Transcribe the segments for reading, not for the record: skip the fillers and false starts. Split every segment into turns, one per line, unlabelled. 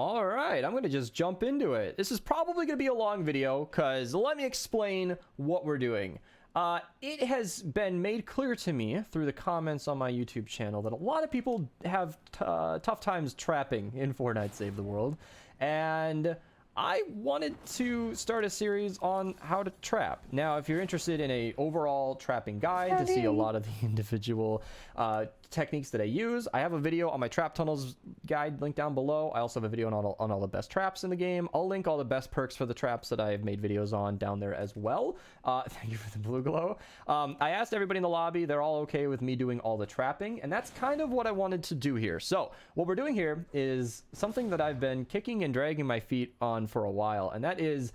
All right, I'm going to just jump into it. This is probably going to be a long video because let me explain what we're doing. It has been made clear to me through the comments on my YouTube channel that a lot of people have tough times trapping in Fortnite Save the World, and I wanted to start a series on how to trap. Now, if you're interested in a overall trapping guide to see a lot of the individual techniques that I use, I have a video on my trap tunnels guide linked down below. I also have a video on all the best traps in the game. I'll link all the best perks for the traps that I've made videos on down there as well. Thank you for the blue glow. I asked everybody in the lobby. They're all okay with me doing all the trapping, and that's kind of what I wanted to do here. So what we're doing here is something that I've been kicking and dragging my feet on for a while, and that is,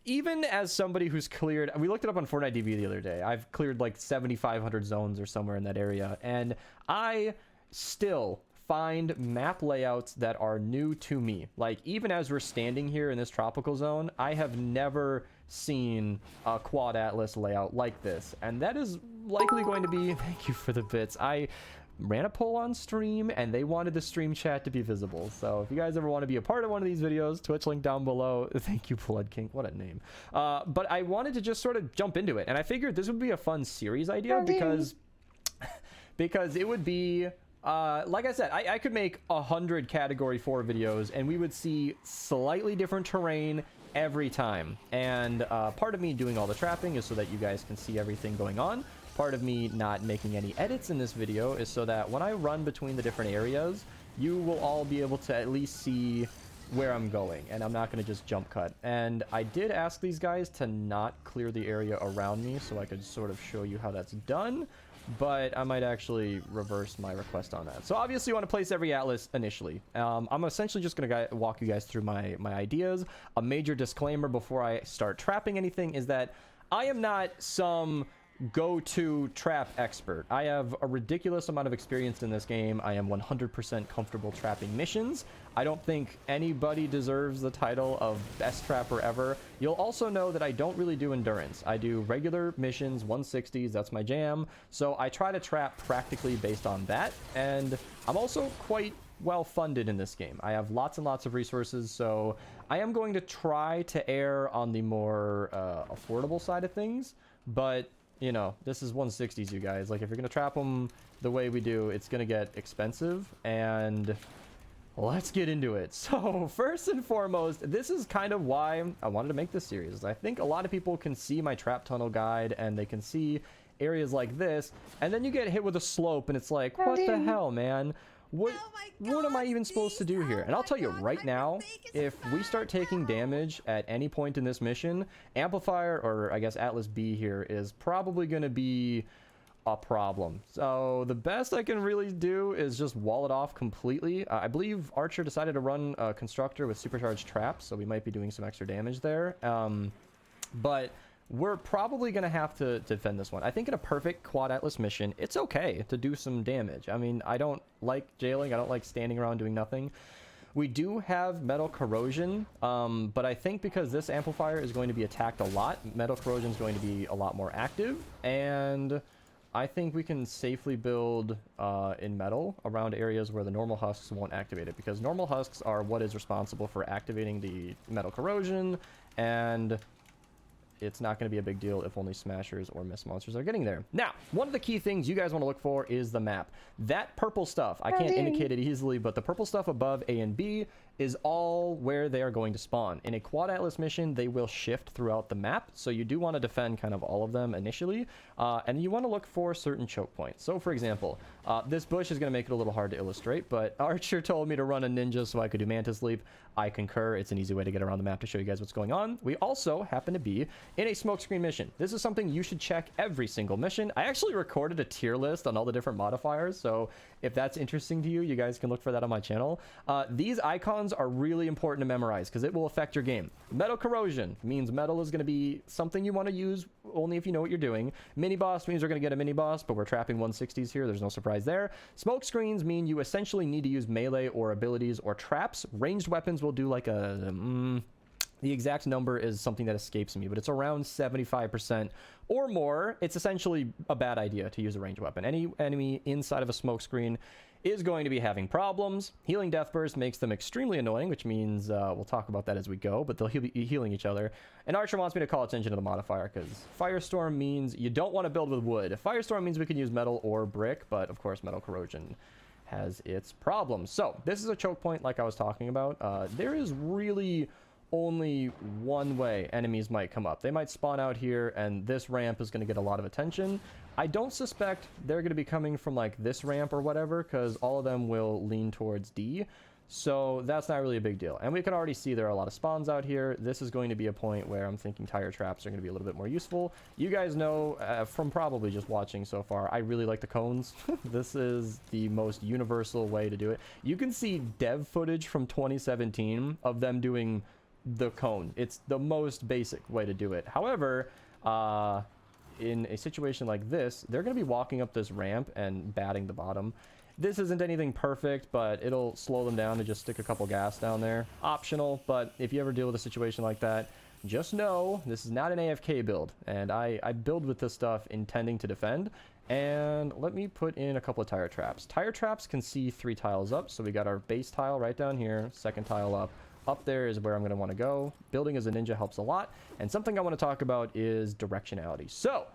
even as somebody who's cleared, we looked it up on Fortnite DB the other day, I've cleared like 7,500 zones or somewhere in that area, and I still find map layouts that are new to me. Like, even as we're standing here in this tropical zone, I have never seen a quad atlas layout like this, and that is likely going to be, thank you for the bits, I ran a poll on stream and they wanted the stream chat to be visible. So if you guys ever want to be a part of one of these videos, Twitch link down below. Thank you, Blood King. What a name. But I wanted to just sort of jump into it, and I figured this would be a fun series idea because it would be like I said, I could make 100 category 4 videos and we would see slightly different terrain every time. And part of me doing all the trapping is so that you guys can see everything going on. Part of me not making any edits in this video is so that when I run between the different areas, you will all be able to at least see where I'm going, and I'm not going to just jump cut. And I did ask these guys to not clear the area around me so I could sort of show you how that's done, but I might actually reverse my request on that. So obviously you want to place every atlas initially. I'm essentially just going to walk you guys through my ideas. A major disclaimer before I start trapping anything is that I am not some go-to trap expert. I have a ridiculous amount of experience in this game. I am 100% comfortable trapping missions. I don't think anybody deserves the title of best trapper ever. You'll also know that I don't really do endurance. I do regular missions, 160s, that's my jam. So I try to trap practically based on that, and I'm also quite well funded in this game. I have lots and lots of resources, so I am going to try to err on the more affordable side of things, but you know, this is 160s, you guys. Like, if you're gonna trap them the way we do, it's gonna get expensive, and let's get into it. So first and foremost, this is kind of why I wanted to make this series. I think a lot of people can see my trap tunnel guide and they can see areas like this, and then you get hit with a slope and it's like, what the hell, man? What am I even supposed to do here? And I'll tell you right now, if we start taking damage at any point in this mission, Amplifier, or I guess Atlas B here, is probably going to be a problem. So the best I can really do is just wall it off completely. I believe Archer decided to run a Constructor with supercharged traps, so we might be doing some extra damage there. But we're probably going to have to defend this one. I think in a perfect quad atlas mission, it's okay to do some damage. I mean, I don't like jailing. I don't like standing around doing nothing. We do have metal corrosion, but I think because this amplifier is going to be attacked a lot, metal corrosion is going to be a lot more active, and I think we can safely build in metal around areas where the normal husks won't activate it, because normal husks are what is responsible for activating the metal corrosion, and it's not going to be a big deal if only smashers or mist monsters are getting there. Now, one of the key things you guys want to look for is the map. That purple stuff, I can't indicate it easily, but the purple stuff above A and B is all where they are going to spawn. In a quad atlas mission, they will shift throughout the map, so you do want to defend kind of all of them initially, and you want to look for certain choke points. So for example, this bush is going to make it a little hard to illustrate, but Archer told me to run a ninja so I could do mantis leap. I concur. It's an easy way to get around the map to show you guys what's going on. We also happen to be in a smokescreen mission. This is something you should check every single mission. I actually recorded a tier list on all the different modifiers, so if that's interesting to you, you guys can look for that on my channel. These icons are really important to memorize because it will affect your game. Metal corrosion means metal is going to be something you want to use only if you know what you're doing. Mini boss means we're going to get a mini boss, but we're trapping 160s here. There's no surprise there. Smoke screens mean you essentially need to use melee or abilities or traps. Ranged weapons will do like a the exact number is something that escapes me, but it's around 75% or more. It's essentially a bad idea to use a ranged weapon. Any enemy inside of a smoke screen is going to be having problems. Healing Death Burst makes them extremely annoying, which means we'll talk about that as we go, but they'll be healing each other. And Archer wants me to call attention to the modifier because Firestorm means you don't want to build with wood. Firestorm means we can use metal or brick, but of course metal corrosion has its problems. So this is a choke point like I was talking about. There is really only one way enemies might come up. They might spawn out here and this ramp is going to get a lot of attention. I don't suspect they're going to be coming from like this ramp or whatever, because all of them will lean towards D, so that's not really a big deal. And we can already see there are a lot of spawns out here. This is going to be a point where I'm thinking tire traps are going to be a little bit more useful. You guys know from probably just watching so far, I really like the cones. This is the most universal way to do it. You can see dev footage from 2017 of them doing the cone. It's the most basic way to do it. However, in a situation like this, they're going to be walking up this ramp and batting the bottom. This isn't anything perfect, but it'll slow them down to just stick a couple gas down there. Optional, but if you ever deal with a situation like that, just know this is not an AFK build, and I build with this stuff intending to defend. And let me put in a couple of tire traps. Tire traps can see 3 tiles up, so we got our base tile right down here, second tile up. Up there is where I'm going to want to go. Building as a ninja helps a lot. And something I want to talk about is directionality. So,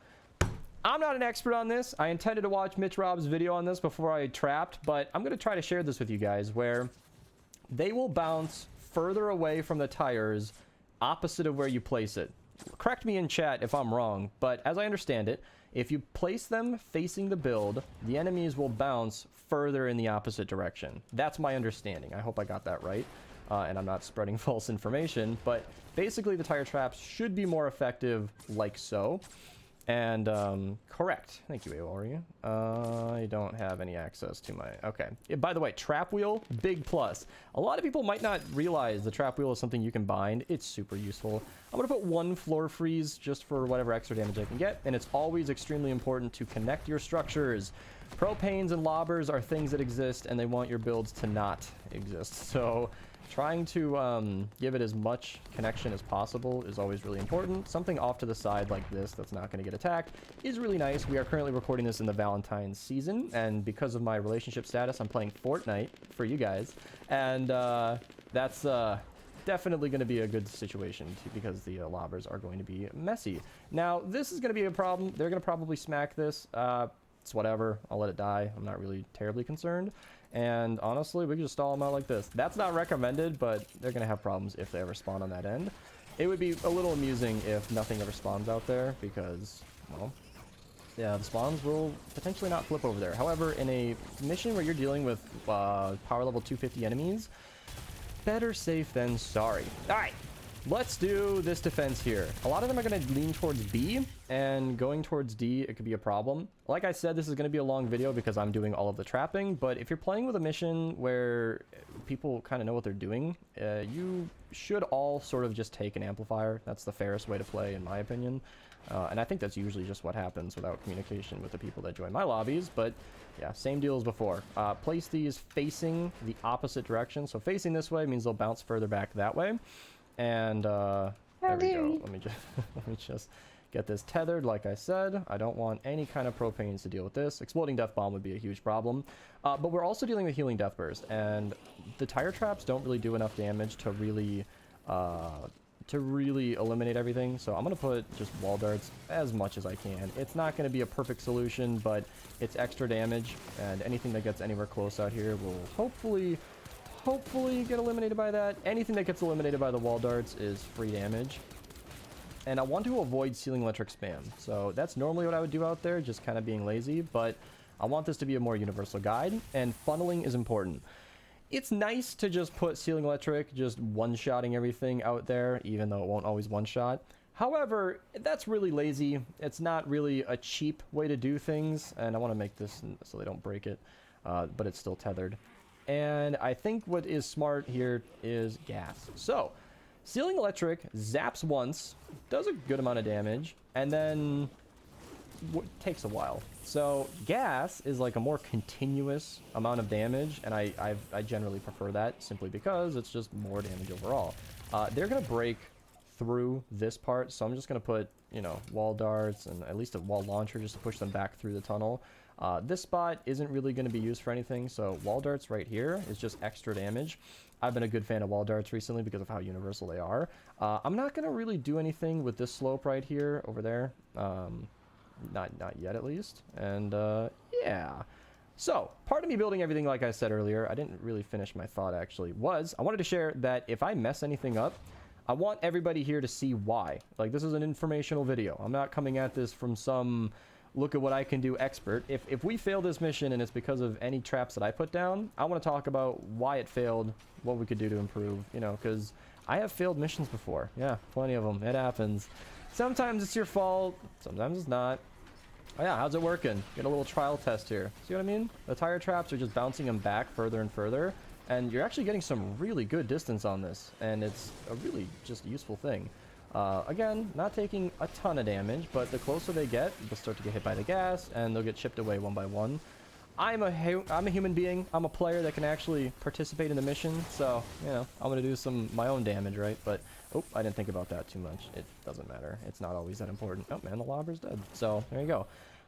I'm not an expert on this. I intended to watch Mitch Rob's video on this before I trapped, but I'm going to try to share this with you guys, where they will bounce further away from the tires opposite of where you place it. Correct me in chat if I'm wrong, but as I understand it, if you place them facing the build, the enemies will bounce further in the opposite direction. That's my understanding. I hope I got that right. And I'm not spreading false information, but basically the tire traps should be more effective like so. And correct. Thank you, Aori. I don't have any access to my... Okay. By the way, trap wheel, big plus. A lot of people might not realize the trap wheel is something you can bind. It's super useful. I'm going to put 1 floor freeze just for whatever extra damage I can get. And it's always extremely important to connect your structures. Propanes and lobbers are things that exist, and they want your builds to not exist. So... trying to give it as much connection as possible is always really important. Something off to the side like this that's not going to get attacked is really nice. We are currently recording this in the Valentine's season, and because of my relationship status, I'm playing Fortnite for you guys. And that's definitely going to be a good situation because the lobbers are going to be messy. Now, this is going to be a problem. They're going to probably smack this. It's whatever. I'll let it die. I'm not really terribly concerned. And honestly, we can just stall them out like this. That's not recommended, but they're going to have problems if they ever spawn on that end. It would be a little amusing if nothing ever spawns out there because, well, yeah, the spawns will potentially not flip over there. However, in a mission where you're dealing with power level 250 enemies, better safe than sorry. All right. Let's do this defense here. A lot of them are going to lean towards B, and going towards D, it could be a problem. Like I said, this is going to be a long video because I'm doing all of the trapping, but if you're playing with a mission where people kind of know what they're doing, you should all sort of just take an amplifier. That's the fairest way to play, in my opinion. And I think that's usually just what happens without communication with the people that join my lobbies, but yeah, same deal as before. Place these facing the opposite direction. So facing this way means they'll bounce further back that way. And there we go. Let me just get this tethered. Like I said, I don't want any kind of propanes to deal with this. Exploding death bomb would be a huge problem. But we're also dealing with healing death burst, and the tire traps don't really do enough damage to really eliminate everything. So I'm gonna put just wall darts as much as I can. It's not gonna be a perfect solution, but it's extra damage, and anything that gets anywhere close out here will hopefully get eliminated by that. Anything that gets eliminated by the wall darts is free damage. And I want to avoid ceiling electric spam. So that's normally what I would do out there, just kind of being lazy, but I want this to be a more universal guide, and funneling is important. It's nice to just put ceiling electric, just one-shotting everything out there, even though it won't always one-shot. However, that's really lazy. It's not really a cheap way to do things, and I want to make this so they don't break it, but it's still tethered. And I think what is smart here is gas. So, ceiling electric zaps once, does a good amount of damage, and then takes a while. So, gas is like a more continuous amount of damage, and I generally prefer that simply because it's just more damage overall. They're going to break through this part, so I'm just going to put, you know, wall darts and at least a wall launcher just to push them back through the tunnel. This spot isn't really going to be used for anything, so wall darts right here is just extra damage. I've been a good fan of wall darts recently because of how universal they are. I'm not going to really do anything with this slope right here over there. Not yet, at least. And yeah. So part of me building everything, like I said earlier, I didn't really finish my thought actually, was I wanted to share that if I mess anything up, I want everybody here to see why. Like, this is an informational video. I'm not coming at this from some look at what I can do expert. If we fail this mission and it's because of any traps that I put down, I want to talk about why it failed, what we could do to improve, you know, because I have failed missions before. Yeah, plenty of them. It happens. Sometimes it's your fault, sometimes it's not. Oh yeah, how's it working? Get a little trial test here. See what I mean? The tire traps are just bouncing them back further and further, and you're actually getting some really good distance on this, and it's a really just useful thing. Again, not taking a ton of damage, but the closer they get, they'll start to get hit by the gas, and they'll get chipped away one by one. I'm a human being. I'm a player that can actually participate in the mission, so, you know, I'm going to do my own damage, right? But, oh, I didn't think about that too much. It doesn't matter. It's not always that important. Oh, man, the lobber's dead. So, there you go.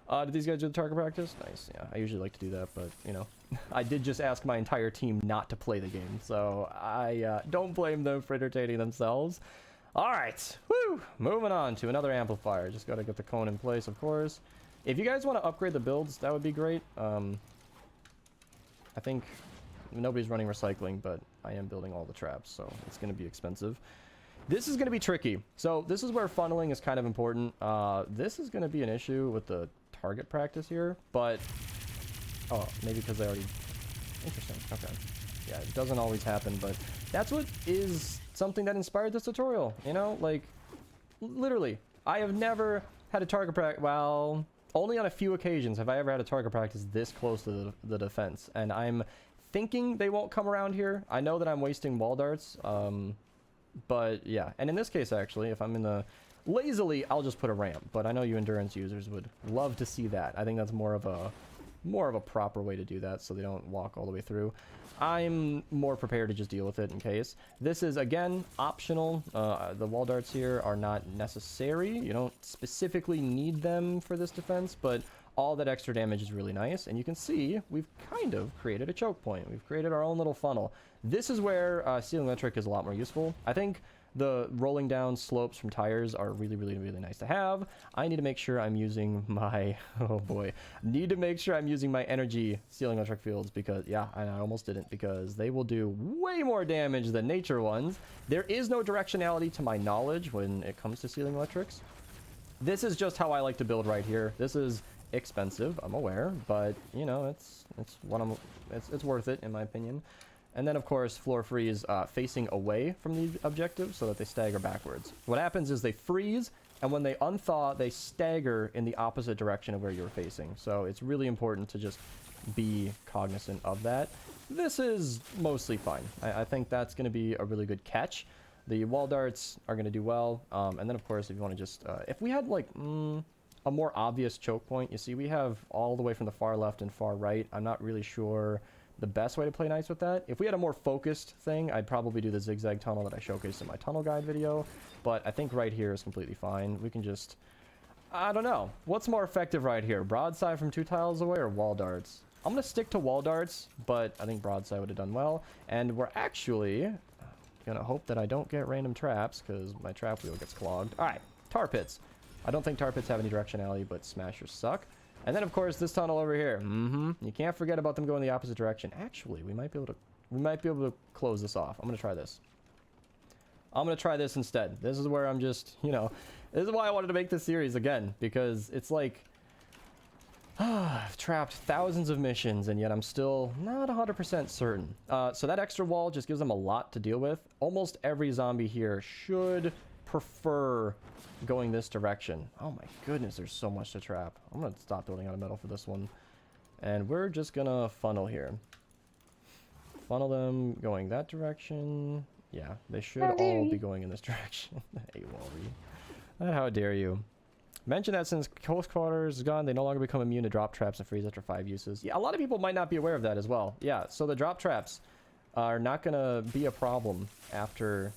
Did these guys do the target practice? Nice. Yeah, I usually like to do that, but, you know, I did just ask my entire team not to play the game, so I don't blame them for entertaining themselves. All right, woo! Moving on to another amplifier. Just got to get the cone in place, of course. If you guys want to upgrade the builds, that would be great. I think nobody's running recycling, but I am building all the traps, so it's going to be expensive. This is going to be tricky. So this is where funneling is kind of important. This is going to be an issue with the target practice here, but... Oh, maybe because they already... Interesting, okay. Yeah, it doesn't always happen, but that's what is something that inspired this tutorial, you know? Like, literally, I have never had a target practice... Well, only on a few occasions have I ever had a target practice this close to the defense, and I'm thinking they won't come around here. I know that I'm wasting wall darts, but yeah, and in this case, actually, if I'm in the... Lazily, I'll just put a ramp, but I know you endurance users would love to see that. I think that's more of a proper way to do that, so they don't walk all the way through. I'm more prepared to just deal with it in case. This is, again, optional. The wall darts here are not necessary. You don't specifically need them for this defense, but all that extra damage is really nice. And you can see we've kind of created a choke point. We've created our own little funnel. This is where ceiling electric is a lot more useful. I think the rolling down slopes from tires are really, really, really nice to have. I need to make sure I'm using my... Oh boy. Need to make sure I'm using my energy ceiling electric fields because... Yeah, I almost didn't because they will do way more damage than nature ones. There is no directionality to my knowledge when it comes to ceiling electrics. This is just how I like to build right here. This is expensive, I'm aware, but, you know, it's worth it in my opinion. And then, of course, floor freeze facing away from the objective so that they stagger backwards. What happens is they freeze, and when they unthaw, they stagger in the opposite direction of where you're facing. So it's really important to just be cognizant of that. This is mostly fine. I think that's going to be a really good catch. The wall darts are going to do well. And then, of course, if you want to just... if we had, like, a more obvious choke point, you see, we have all the way from the far left and far right. I'm not really sure... the best way to play nice with that. If we had a more focused thing, I'd probably do the zigzag tunnel that I showcased in my tunnel guide video, but I think right here is completely fine. We can just... I don't know. What's more effective right here? Broadside from 2 tiles away or wall darts? I'm going to stick to wall darts, but I think broadside would have done well. And we're actually going to hope that I don't get random traps because my trap wheel gets clogged. All right, tar pits. I don't think tar pits have any directionality, but smashers suck. And then, of course, this tunnel over here. You can't forget about them going the opposite direction. Actually, we might be able to close this off. I'm going to try this. I'm going to try this instead. This is where I'm just, you know, this is why I wanted to make this series again, because it's like, I've trapped thousands of missions, and yet I'm still not 100% certain. So that extra wall just gives them a lot to deal with. Almost every zombie here should prefer going this direction. Oh my goodness, there's so much to trap. I'm gonna stop building out of metal for this one, and we're just gonna funnel here. Funnel them going that direction. Yeah, they should all be going in this direction. Hey, Wally. How dare you. Mention that since close quarters is gone, they no longer become immune to drop traps and freeze after 5 uses. Yeah, a lot of people might not be aware of that as well. Yeah, so the drop traps are not gonna be a problem after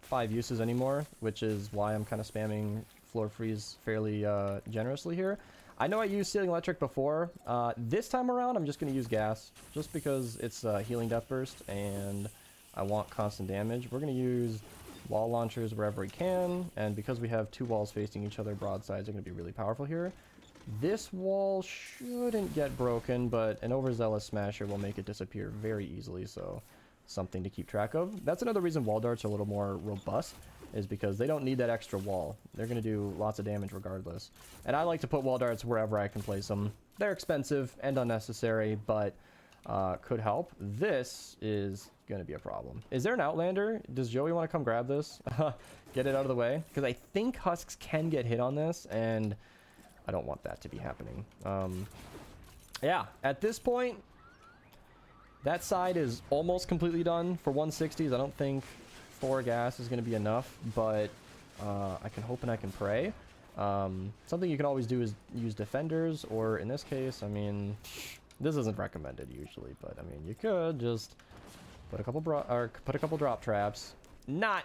5 uses anymore, which is why I'm kind of spamming floor freeze fairly generously here. I know I used Sealing Electric before. This time around, I'm just going to use gas, just because it's healing Death Burst, and I want constant damage. We're going to use wall launchers wherever we can, and because we have 2 walls facing each other, broadsides are going to be really powerful here. This wall shouldn't get broken, but an overzealous smasher will make it disappear very easily, so something to keep track of. That's another reason wall darts are a little more robust, is because they don't need that extra wall. They're going to do lots of damage regardless. And I like to put wall darts wherever I can place them. They're expensive and unnecessary, but could help. This is going to be a problem. Is there an Outlander? Does Joey want to come grab this? Get it out of the way? Because I think Husks can get hit on this, and I don't want that to be happening. Yeah, at this point, that side is almost completely done for 160s. I don't think 4 gas is going to be enough, but I can hope and I can pray. Something you can always do is use defenders, or in this case, I mean, this isn't recommended usually, but I mean, you could just put a couple drop traps. Not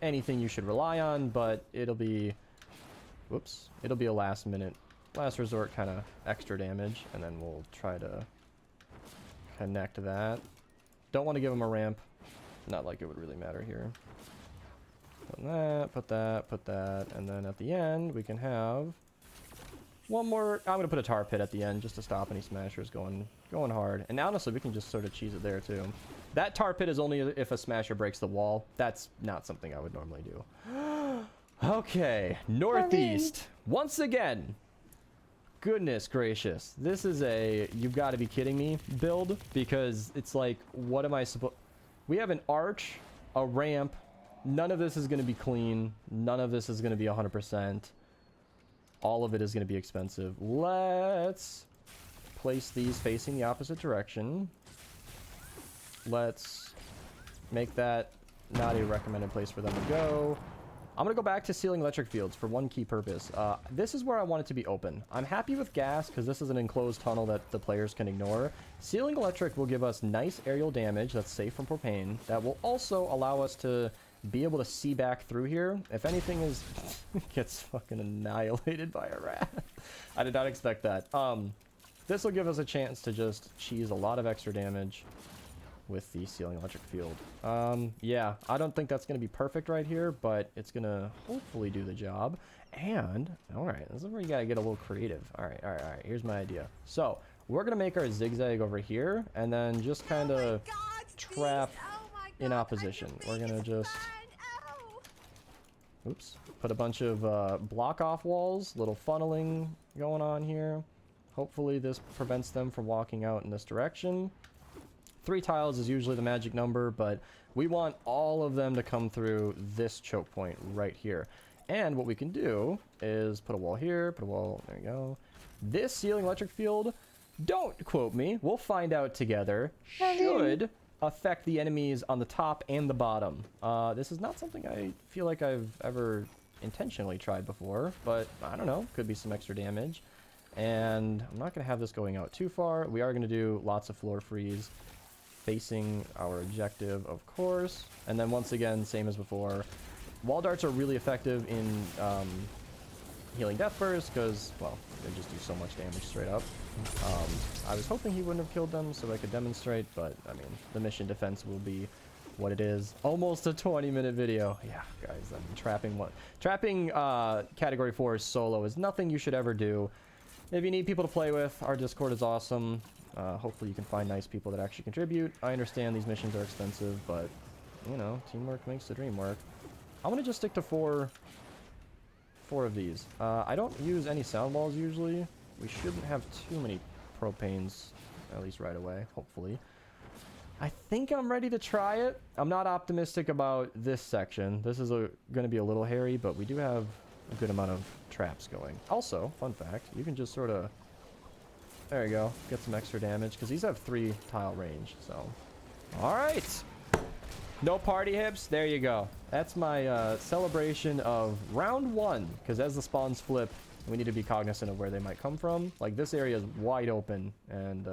anything you should rely on, but it'll be, whoops, it'll be a last resort kind of extra damage, and then we'll try to connect that. Don't want to give him a ramp. Not like it would really matter here. Put that, put that, put that, and then at the end we can have one more. I'm gonna put a tar pit at the end just to stop any smashers going hard. And honestly, we can just sort of cheese it there too. That tar pit is only if a smasher breaks the wall. That's not something I would normally do. Okay, northeast once again. Goodness gracious, this is a you've got to be kidding me build, because it's like, what am I supposed? We have an arch, a ramp. None of this is going to be clean. None of this is going to be 100%. All of it is going to be expensive. Let's place these facing the opposite direction. Let's make that not a recommended place for them to go. I'm going to go back to sealing electric fields for one key purpose. This is where I want it to be open. I'm happy with gas because this is an enclosed tunnel that the players can ignore. Sealing electric will give us nice aerial damage that's safe from propane. That will also allow us to be able to see back through here. If anything is gets fucking annihilated by a rat. I did not expect that. This will give us a chance to just cheese a lot of extra damage with the sealing electric field. Yeah, I don't think that's going to be perfect right here, but it's going to hopefully do the job. And, all right, this is where you got to get a little creative. All right, here's my idea. So, we're going to make our zigzag over here, and then just kind of trap in opposition. We're going to just, oops, put a bunch of block off walls, little funneling going on here. Hopefully this prevents them from walking out in this direction. 3 tiles is usually the magic number, but we want all of them to come through this choke point right here. And what we can do is put a wall here, put a wall, there you go. This sealing electric field, don't quote me, we'll find out together, should affect the enemies on the top and the bottom. This is not something I feel like I've ever intentionally tried before, but I don't know, could be some extra damage. And I'm not going to have this going out too far. We are going to do lots of floor freeze facing our objective, of course. And then once again, same as before, wall darts are really effective in healing death burst because, well, they just do so much damage straight up. I was hoping he wouldn't have killed them so I could demonstrate, but I mean, the mission defense will be what it is. Almost a 20-minute video. Yeah, guys, I mean, trapping category 4 solo is nothing you should ever do. If you need people to play with, our Discord is awesome. Hopefully you can find nice people that actually contribute. I understand these missions are expensive, but, you know, teamwork makes the dream work. I'm going to just stick to four of these. I don't use any sound walls usually. We shouldn't have too many propanes, at least right away, hopefully. I think I'm ready to try it. I'm not optimistic about this section. This is going to be a little hairy, but we do have a good amount of traps going. Also, fun fact, you can just sort of, there you go, get some extra damage, because these have 3 tile range, so. All right. No party hips, there you go. That's my celebration of round 1, because as the spawns flip, we need to be cognizant of where they might come from. Like, this area is wide open, and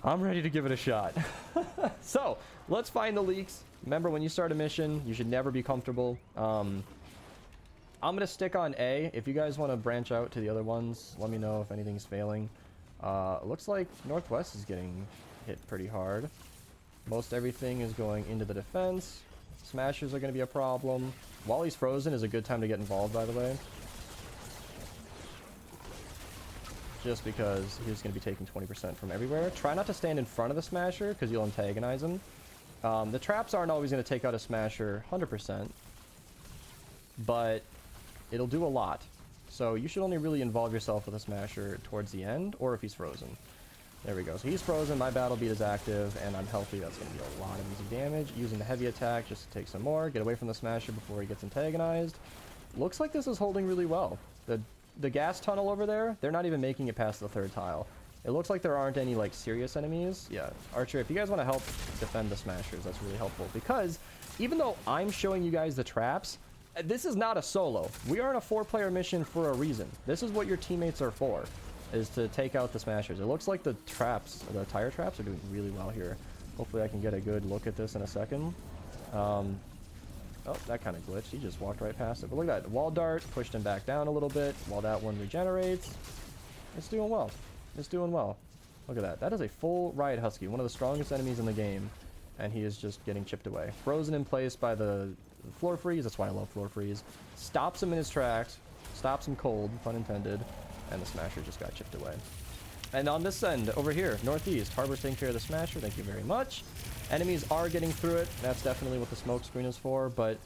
I'm ready to give it a shot. So, let's find the leaks. Remember, when you start a mission, you should never be comfortable. I'm gonna stick on A. If you guys want to branch out to the other ones, let me know if anything's failing. It looks like Northwest is getting hit pretty hard. Most everything is going into the defense. Smashers are going to be a problem. While he's frozen is a good time to get involved, by the way. Just because he's going to be taking 20% from everywhere. Try not to stand in front of the Smasher because you'll antagonize him. The traps aren't always going to take out a Smasher 100%. But it'll do a lot. So you should only really involve yourself with a Smasher towards the end, or if he's frozen. There we go. So he's frozen, my battle beat is active, and I'm healthy. That's going to be a lot of easy damage. Using the heavy attack just to take some more. Get away from the Smasher before he gets antagonized. Looks like this is holding really well. The gas tunnel over there, they're not even making it past the third tile. It looks like there aren't any, like, serious enemies. Yeah, Archer, if you guys want to help defend the Smashers, that's really helpful. Because even though I'm showing you guys the traps, this is not a solo. We are in a 4-player mission for a reason. This is what your teammates are for, is to take out the Smashers. It looks like the traps, the tire traps, are doing really well here. Hopefully I can get a good look at this in a second. Oh, that kind of glitched. He just walked right past it. But look at that. Wall dart pushed him back down a little bit while that one regenerates. It's doing well. It's doing well. Look at that. That is a full Riot Husky, one of the strongest enemies in the game. And he is just getting chipped away. Frozen in place by the floor freeze. That's why I love floor freeze. Stops him in his tracks. Stops him cold, pun intended. And the Smasher just got chipped away. And on this end, over here, northeast, Harbor's taking care of the Smasher. Thank you very much. Enemies are getting through it. That's definitely what the smoke screen is for. But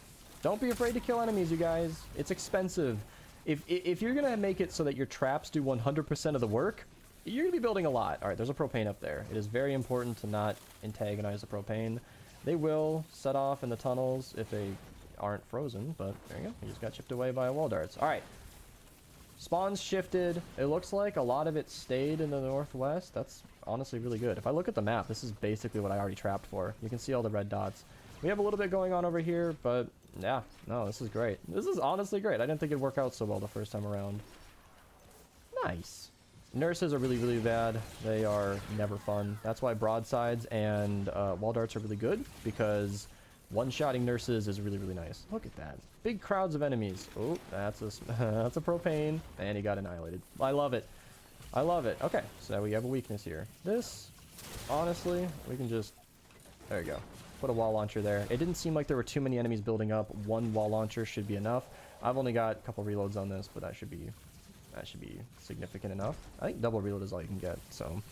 don't be afraid to kill enemies, you guys. It's expensive. If you're going to make it so that your traps do 100% of the work, you're going to be building a lot. All right, there's a propane up there. It is very important to not antagonize the propane. They will set off in the tunnels if they aren't frozen. But there you go. He just got chipped away by wall darts. All right. Spawns shifted. It looks like a lot of it stayed in the northwest. That's honestly really good. If I look at the map, this is basically what I already trapped for. You can see all the red dots. We have a little bit going on over here, but yeah, no, this is great. This is honestly great. I didn't think it'd work out so well the first time around. Nice. Nurses are really, really bad. They are never fun. That's why broadsides and wall darts are really good, because one-shotting nurses is really, really nice. Look at that. Big crowds of enemies. Oh, that's a propane. And he got annihilated. I love it. I love it. Okay, so we have a weakness here. This, honestly, we can just... There you go. Put a wall launcher there. It didn't seem like there were too many enemies building up. One wall launcher should be enough. I've only got a couple reloads on this, but that should be significant enough. I think double reload is all you can get. So,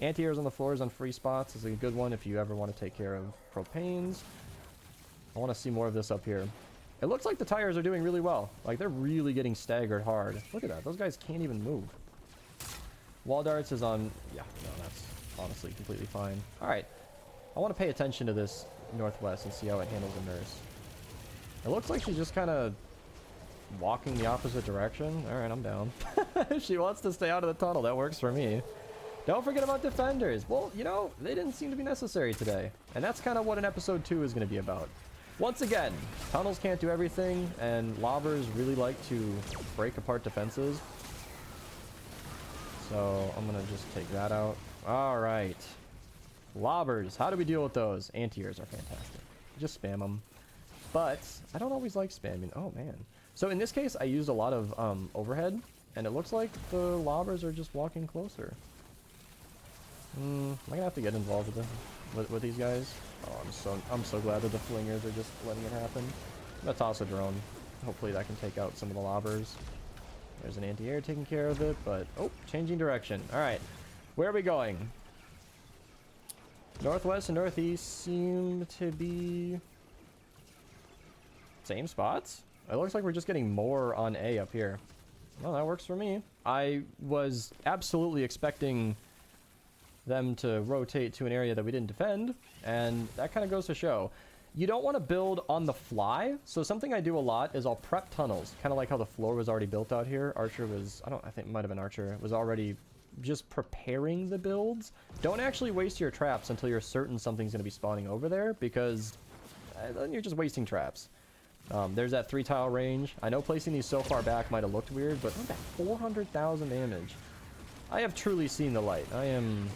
anti-airs on the floors on free spots is a good one if you ever want to take care of propanes. I want to see more of this up here. It looks like the tires are doing really well. Like, they're really getting staggered hard. Look at that. Those guys can't even move. Wall darts is on... Yeah, no, that's honestly completely fine. All right. I want to pay attention to this northwest and see how it handles a nurse. It looks like she's just kind of walking the opposite direction. All right, I'm down. If she wants to stay out of the tunnel, that works for me. Don't forget about defenders. Well, you know, they didn't seem to be necessary today. And that's kind of what an episode 2 is going to be about. Once again, tunnels can't do everything, and lobbers really like to break apart defenses. So I'm going to just take that out. All right. Lobbers. How do we deal with those? Anti-airs are fantastic. Just spam them. But I don't always like spamming. Oh, man. So in this case, I used a lot of overhead, and it looks like the lobbers are just walking closer. Am I going to have to get involved with these guys? Oh, I'm so glad that the flingers are just letting it happen. I'm going to toss a drone. Hopefully that can take out some of the lobbers. There's an anti-air taking care of it, but... Oh, changing direction. All right. Where are we going? Northwest and northeast seem to be... same spots? It looks like we're just getting more on A up here. Well, that works for me. I was absolutely expecting them to rotate to an area that we didn't defend, and that kind of goes to show. You don't want to build on the fly, so something I do a lot is I'll prep tunnels, kind of like how the floor was already built out here. Archer was, I think it might have been Archer, was already just preparing the builds. Don't actually waste your traps until you're certain something's going to be spawning over there, because then you're just wasting traps. There's that 3-tile range. I know placing these so far back might have looked weird, but look at that 400,000 damage. I have truly seen the light. I am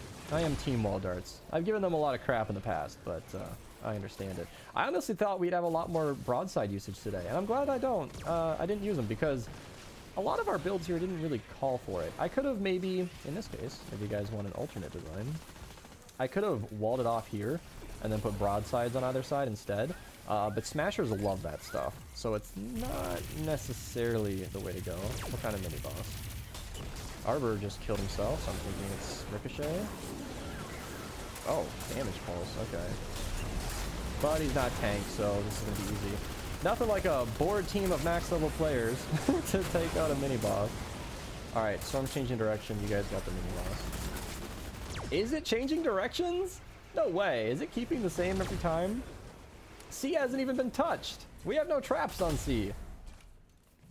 team wall darts. I've given them a lot of crap in the past, but I understand it. I honestly thought we'd have a lot more broadside usage today, and I'm glad I don't. I didn't use them because a lot of our builds here didn't really call for it. I could have maybe, in this case, if you guys want an alternate design, I could have walled it off here and then put broadsides on either side instead. But smashers love that stuff, so it's not necessarily the way to go. What kind of mini boss? Arbor just killed himself, so I'm thinking it's Ricochet. Oh, damage pulse, okay. But he's not tanked, so this is gonna be easy. Nothing like a bored team of max level players to take out a mini boss. Alright, Storm's changing direction. You guys got the mini boss. Is it changing directions? No way. Is it keeping the same every time? C hasn't even been touched. We have no traps on C.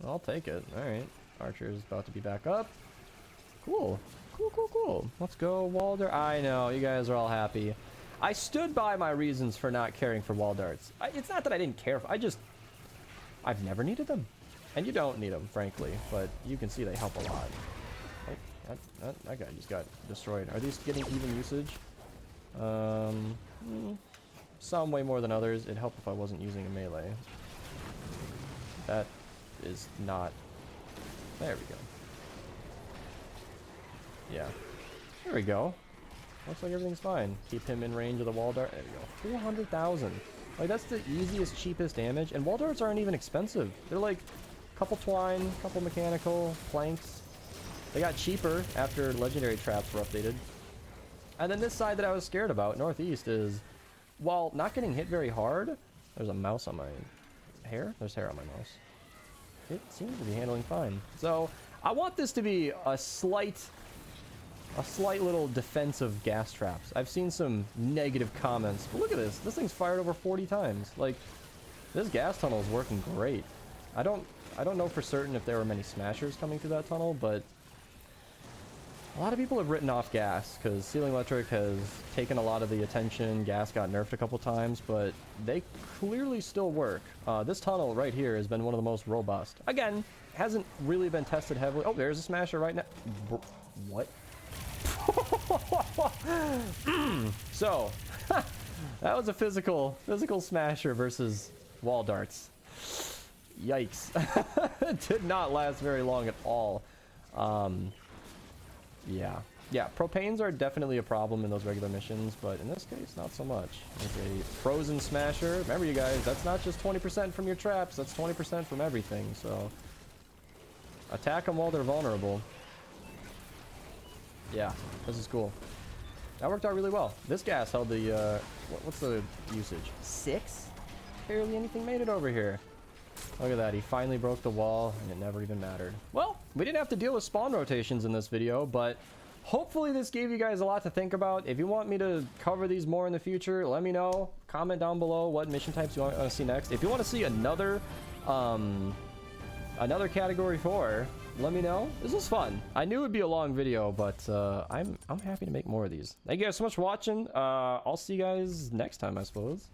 I'll take it. Alright. Archer is about to be back up. Cool. Cool. Let's go, Walder. I know. You guys are all happy. I stood by my reasons for not caring for wall darts. It's not that I didn't care. I've never needed them. And you don't need them, frankly. But you can see they help a lot. Oh, that guy just got destroyed. Are these getting even usage? Some way more than others. It'd help if I wasn't using a melee. That is not... There we go. Yeah. There we go. Looks like everything's fine. Keep him in range of the wall dart. There we go. 400,000. Like, that's the easiest, cheapest damage. And wall darts aren't even expensive. They're like a couple twine, couple mechanical, planks. They got cheaper after legendary traps were updated. And then this side that I was scared about, northeast, is, while not getting hit very hard, there's a mouse on my hair. There's hair on my mouse. It seems to be handling fine. So I want this to be a slight little defensive gas traps. I've seen some negative comments, but look at this. This thing's fired over 40 times. Like, this gas tunnel is working great. I don't know for certain if there were many smashers coming through that tunnel, but a lot of people have written off gas because Ceiling Electric has taken a lot of the attention. Gas got nerfed a couple times, but they clearly still work. This tunnel right here has been one of the most robust. Again, hasn't really been tested heavily. Oh, there's a smasher right now. What? So that was a physical smasher versus wall darts. Yikes. It did not last very long at all. Yeah, propanes are definitely a problem in those regular missions, but in this case, not so much. There's a frozen smasher. Remember, you guys, that's not just 20% from your traps, that's 20% from everything, so attack them while they're vulnerable. Yeah, this is cool. That worked out really well. This gas held the, what's the usage? 6? Barely anything made it over here. Look at that, he finally broke the wall, and it never even mattered. Well, we didn't have to deal with spawn rotations in this video, but hopefully this gave you guys a lot to think about. If you want me to cover these more in the future, let me know. Comment down below what mission types you want to see next. If you want to see another category 4, let me know. This was fun. I knew it would be a long video, but I'm happy to make more of these. Thank you guys so much for watching. I'll see you guys next time, I suppose.